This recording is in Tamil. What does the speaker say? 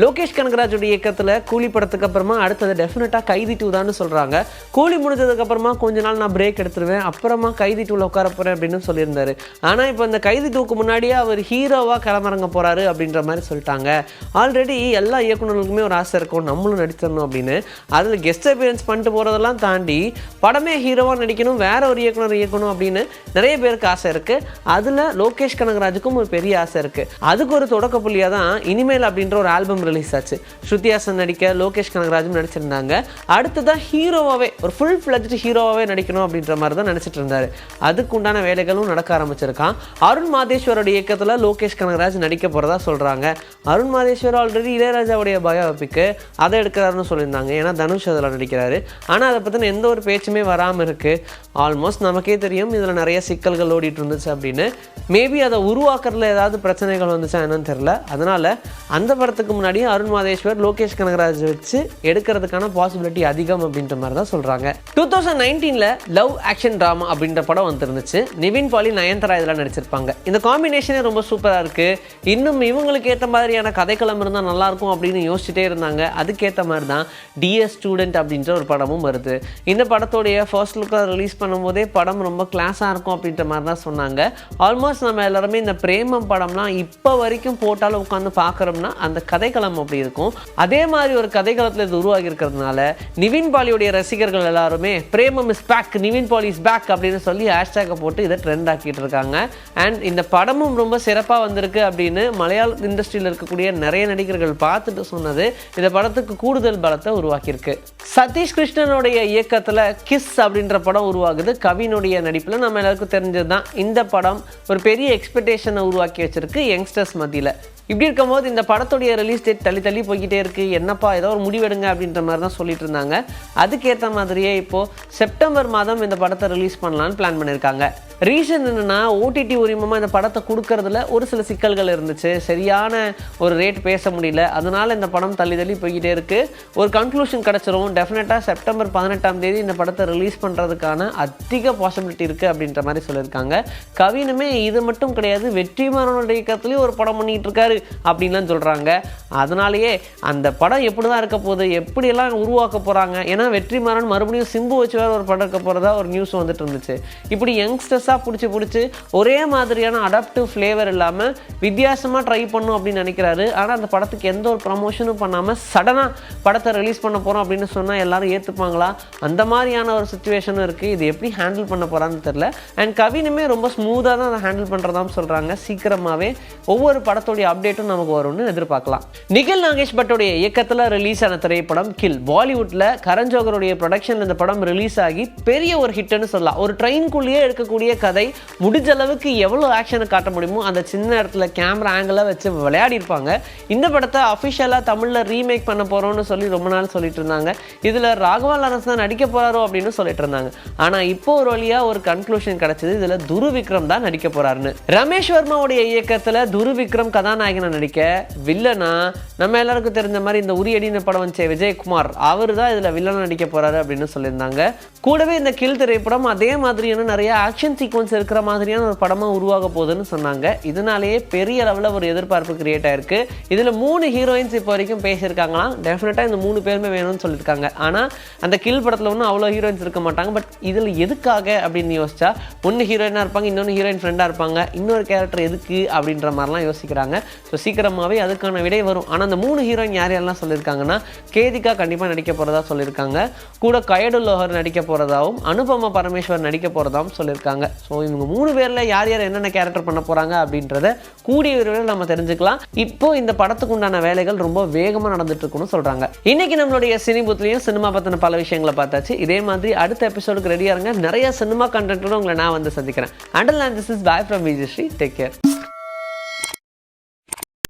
லோகேஷ் கனகராஜோட இயக்கத்தில் கூலி படத்துக்கு அப்புறமா அடுத்தது டெஃபினட்டாக கைதி 2 தான் சொல்கிறாங்க. கூலி முடிஞ்சதுக்கு அப்புறமா கொஞ்ச நாள் நான் பிரேக் எடுத்துருவேன், அப்புறமா கைதி 2ல உட்கார போகிறேன் அப்படின்னு சொல்லியிருந்தாரு. ஆனால் இப்போ இந்த கைதி 2க்கு முன்னாடியே அவர் ஹீரோவாக களமிறங்க போகிறாரு அப்படின்ற மாதிரி சொல்லிட்டாங்க. ஆல்ரெடி எல்லா இயக்குநர்களுக்குமே ஒரு ஆசை இருக்கும் நம்மளும் நடிச்சிடணும் அப்படின்னு. அதில் கெஸ்ட் அப்பியரன்ஸ் பண்ணிட்டு போகிறதெல்லாம் தாண்டி படமே ஹீரோவாக நடிக்கணும், வேற ஒரு இயக்குனர் இயக்கணும் அப்படின்னு நிறைய பேருக்கு ஆசை இருக்குது. அதில் லோகேஷ் கனகராஜுக்கும் ஒரு பெரிய ஆசை இருக்குது. அதுக்கு ஒரு தொடக்க புள்ளியாக தான் இனிமேல் அப்படின்ற ஒரு ஆல்பம் ரிலீஸ் ஆச்சு. ஸ்ருதி ஹாசன் நடிக்க லோகேஷ் கனகராஜும் நடிச்சிருந்தாங்க. அடுத்ததான் ஹீரோவாகவே ஒரு ஃபுல் ஃப்ளெஜ்டு ஹீரோவாகவே நடிக்கணும் அப்படின்ற மாதிரி தான் நினச்சிட்டு இருந்தார். அதுக்கு உண்டான வேலைகளும் நடக்க ஆரம்பிச்சிருக்கான். அருண் மாதேஸ்வரோட இயக்கத்தில் லோகேஷ் கனகராஜ் நடிக்க போகிறதா சொல்கிறாங்க. அருண் மாதேஸ்வர் ஆல்ரெடி இளையராஜாவுடைய பயோபிக்கு அதை எடுக்கிறாருன்னு சொல்லியிருந்தாங்க. ஏன்னா தனுஷ் அதில் நடிக்கிறாரு. ஆனால் அதை பற்றின எந்த ஒரு பேச்சுமே வராமல் இருக்குது. ஆல்மோஸ்ட் நமக்கே தெரியும் இதில் நிறைய சிக்கல்கள் ஓடிட்டு இருந்துச்சு அப்படின்னு. மேபி அதை உருவாக்குறதுல ஏதாவது பிரச்சனைகள் வந்துச்சா என்னன்னு தெரியல. அதனால் அந்த படத்துக்கு முன்னாடி அருண் மாதேஸ்வர் லோகேஷ் கனகராஜ் வச்சு எடுக்கிறதுக்கான பாசிபிலிட்டி அதிகம் அப்படின்ற மாதிரி தான் சொல்கிறாங்க. 2019 லவ் ஆக்ஷன் ட்ராமா அப்படின்ற படம் வந்துருந்துச்சு. நிவின் பாலி, நயன்தாரா இதெல்லாம் நடிச்சிருப்பாங்க. இந்த காம்பினேஷனே ரொம்ப சூப்பராக இருக்குது. இன்னும் இவங்களுக்கு ஏற்ற மாதிரியான கதைக்களம் இருந்தால் நல்லாயிருக்கும் அப்படின்னு யோசிச்சுட்டே இருந்தாங்க. அதுக்கேற்ற மாதிரி தான் டிஎஸ் ஸ்டூடெண்ட் அப்படின்ற ஒரு படமும் வருது. இந்த படத்தோடைய ஃபர்ஸ்ட் லுக்காக ரிலீஸ் பண்ணும்போதே படம் ரொம்ப கிளாஸாக இருக்கும் அப்படின்ற மாதிரி தான் சொன்னாங்க. ஆல்மோஸ்ட் நம்ம எல்லாருமே இந்த பிரேமம் படம்லாம் இப்போ வரைக்கும் போட்டாலும் உட்காந்து பார்க்குறோம்னா அந்த கதைக்களம் அப்படி இருக்கும். அதே மாதிரி ஒரு கதைக்களத்தில் இது உருவாகி இருக்கிறதுனால நிவின் பாலியோடைய ரசிகர்கள் எல்லாருமே Premam is back, Nivin Pauly is back அப்படின்னு சொல்லி ஹேஷ்டேக்கை போட்டு இதை ட்ரெண்ட் ஆக்கிட்டு இருக்காங்க. அண்ட் இந்த படமும் ரொம்ப சிறப்பாக வந்திருக்கு அப்படின்னு மலையாள இண்டஸ்ட்ரியில் இருக்கக்கூடிய நிறைய நடிகர்கள் பார்த்துட்டு சொன்னது இந்த படத்துக்கு கூடுதல் பலத்தை உருவாக்கியிருக்கு. சதீஷ் கிருஷ்ணனுடைய இயக்கத்தில் கிஸ் அப்படின்ற படம் உருவாகுது. கவினுடைய நடிப்பில் நம்ம எல்லாருக்கும் தெரிஞ்சது தான். இந்த படம் ஒரு பெரிய எக்ஸ்பெக்டேஷனை உருவாக்கி வச்சிருக்கு யங்ஸ்டர்ஸ் மத்தியில். இப்படி இருக்கும்போது இந்த படத்துடைய ரிலீஸ் டேட் தள்ளி போய்கிட்டே இருக்குது. என்னப்பா ஏதோ ஒரு முடிவெடுங்க அப்படின்ற மாதிரி தான் சொல்லிட்டு இருந்தாங்க. அதுக்கேற்ற மாதிரியே இப்போது செப்டம்பர் மாதம் இந்த படத்தை ரிலீஸ் பண்ணலான்னு பிளான் பண்ணியிருக்காங்க. ரீசன் என்னென்னா ஓடிடி உரிமமாக இந்த படத்தை கொடுக்கறதுல ஒரு சில சிக்கல்கள் இருந்துச்சு. சரியான ஒரு ரேட் பேச முடியல. அதனால் இந்த படம் தள்ளி போய்கிட்டே இருக்குது. ஒரு கன்க்ளூஷன் கிடச்சிரும். டெஃபினட்டாக செப்டம்பர் 18 இந்த படத்தை ரிலீஸ் பண்ணுறதுக்கான அதிக பாசிபிலிட்டி இருக்குது அப்படின்ற மாதிரி சொல்லியிருக்காங்க. கவினுமே இது மட்டும் கிடையாது, வெற்றிமாறனோட இயக்கத்துலேயும் ஒரு படம் பண்ணிகிட்டு இருக்காரு அப்படின்லாம் சொல்கிறாங்க. அதனாலேயே அந்த படம் எப்படி தான் இருக்க போகுது, எப்படியெல்லாம் உருவாக்க போகிறாங்க. ஏன்னா வெற்றிமாறன் மறுபடியும் சிம்பு வச்சு வேறு ஒரு படம் இருக்க போகிறதா ஒரு நியூஸ் வந்துட்டு இருந்துச்சு. இப்படி யங்ஸ்டர்ஸாக பிடிச்சி ஒரே மாதிரியான அடாப்டிவ் ஃப்ளேவர் இல்லாமல் வித்தியாசமாக ட்ரை பண்ணும் அப்படின்னு நினைக்கிறாரு. ஆனால் அந்த படத்துக்கு எந்த ஒரு ப்ரமோஷனும் பண்ணாமல் சடனாக படத்தை ரிலீஸ் பண்ண போகிறோம் அப்படின்னு சொன்னால் எல்லாரும் ஏற்றுப்பாங்களா? அந்த மாதிரியான ஒரு சுச்சுவேஷனும் இருக்குது. இது எப்படி ஹேண்டில் பண்ண போகிறான்னு தெரில. அண்ட் கவினுமே ரொம்ப ஸ்மூத்தாக தான் அதை ஹேண்டில் பண்ணுறதான்னு சொல்கிறாங்க. சீக்கிரமாகவே ஒவ்வொரு படத்தோடைய அப்டேட்டும் நமக்கு வரும்னு எதிர்பார்க்கலாம். நிகில் நாகேஷ் பட்டோடைய இயக்கத்தில் ரிலீஸ் ஆன திரைப்படம் கில். பாலிவுட்டில் கரண் ஜோஹருடைய ப்ரொடக்ஷன் இந்த படம் ரிலீஸ் ஆகி பெரிய ஒரு ஹிட்னு சொல்லலாம். ஒரு ட்ரெயின்குள்ளேயே எடுக்கக்கூடிய கதை, முடிஞ்ச அளவுக்கு எவ்வளோ ஆக்ஷனை காட்ட முடியுமோ அந்த சின்ன இடத்துல கேமரா ஆங்கிளாக வச்சு விளையாடி இருப்பாங்க. இந்த படத்தை அஃபிஷியலாக தமிழில் ரீமேக் பண்ண போகிறோம்னு சொல்லி ரொம்ப நாள் சொல்லிட்டு இருந்தாங்க. இதில் ராகவா லாரன்ஸ் தான் நடிக்க போகிறாரோ அப்படின்னு சொல்லிட்டு இருந்தாங்க. ஆனால் இப்போ ஒரு வழியாக ஒரு கன்க்ளூஷன் கிடச்சிது. இதில் துரு விக்ரம் தான் நடிக்க போகிறாருன்னு. ரமேஷ் வர்மாவுடைய இயக்கத்தில் துரு விக்ரம் கதாநாயகனை நடிக்க, வில்லனா நம்ம எல்லாருக்கும் தெரிஞ்ச மாதிரி இந்த உரியடின படம் வச்ச விஜயகுமார் அவர் தான் இதில் வில்லனா நடிக்க போகிறாரு அப்படின்னு சொல்லியிருந்தாங்க. கூடவே இந்த கில் திரைப்படம் அதே மாதிரியான நிறைய ஆக்ஷன் சீக்வன்ஸ் இருக்கிற மாதிரியான ஒரு படமாக உருவாக போகுதுன்னு சொன்னாங்க. இதனாலேயே பெரிய லெவலில் ஒரு எதிர்பார்ப்பு கிரியேட் ஆயிருக்கு. இதில் 3 ஹீரோயின்ஸ் இப்போ வரைக்கும் பேசியிருக்காங்களாம். டெஃபினட்டாக இந்த 3 பேருமே வேணும்னு சொல்லியிருக்காங்க. ஆனால் அந்த கில் படத்தில் ஒன்றும் அவ்வளோ ஹீரோயின்ஸ் இருக்க மாட்டாங்க. பட் இதில் எதுக்காக அப்படின்னு யோசிச்சா, ஒன்று ஹீரோயினாக இருப்பாங்க, இன்னொன்று ஹீரோயின் ஃப்ரெண்டாக இருப்பாங்க, இன்னொரு கேரக்டர் எதுக்கு அப்படின்ற மாதிரிலாம் யோசிக்கிறாங்க. ஸோ சீக்கிரமாகவே அதுக்கான விடை வரும். ஆனால் அந்த 3 ஹீரோயின் யாரெல்லாம் சொல்லியிருக்காங்கன்னா, கேதிகா கண்டிப்பாக நடிக்க போகிறதா சொல்லியிருக்காங்க. கூட கயடு லோஹர் நடிக்க போகிறதாவும், அனுபமா பரமேஸ்வர் நடிக்க போகிறதாவும் சொல்லியிருக்காங்க. ஸோ இவங்க 3 பேரில் யார் என்னென்ன கேரக்டர் பண்ண போகிறாங்க அப்படின்றத கூடிய விரைவில் நம்ம தெரிஞ்சுக்கலாம். இப்போ இந்த படத்துக்கு உண்டான வேலைகள் ரொம்ப வேகமாக நடந்துட்டு இருக்குன்னு சொல்கிறாங்க. இன்னைக்கு நம்மளுடைய சினிபூத்லையும் சினிமா பற்றின பல விஷயங்களை பார்த்தாச்சு. இதே மாதிரி அடுத்த எபிசோடுக்கு ரெடியாக இருங்க. நிறைய சினிமா கண்டென்ட்டோட உங்களை நான் வந்து சந்திக்கிறேன். Until and this is bye from Vijayasri. Take care.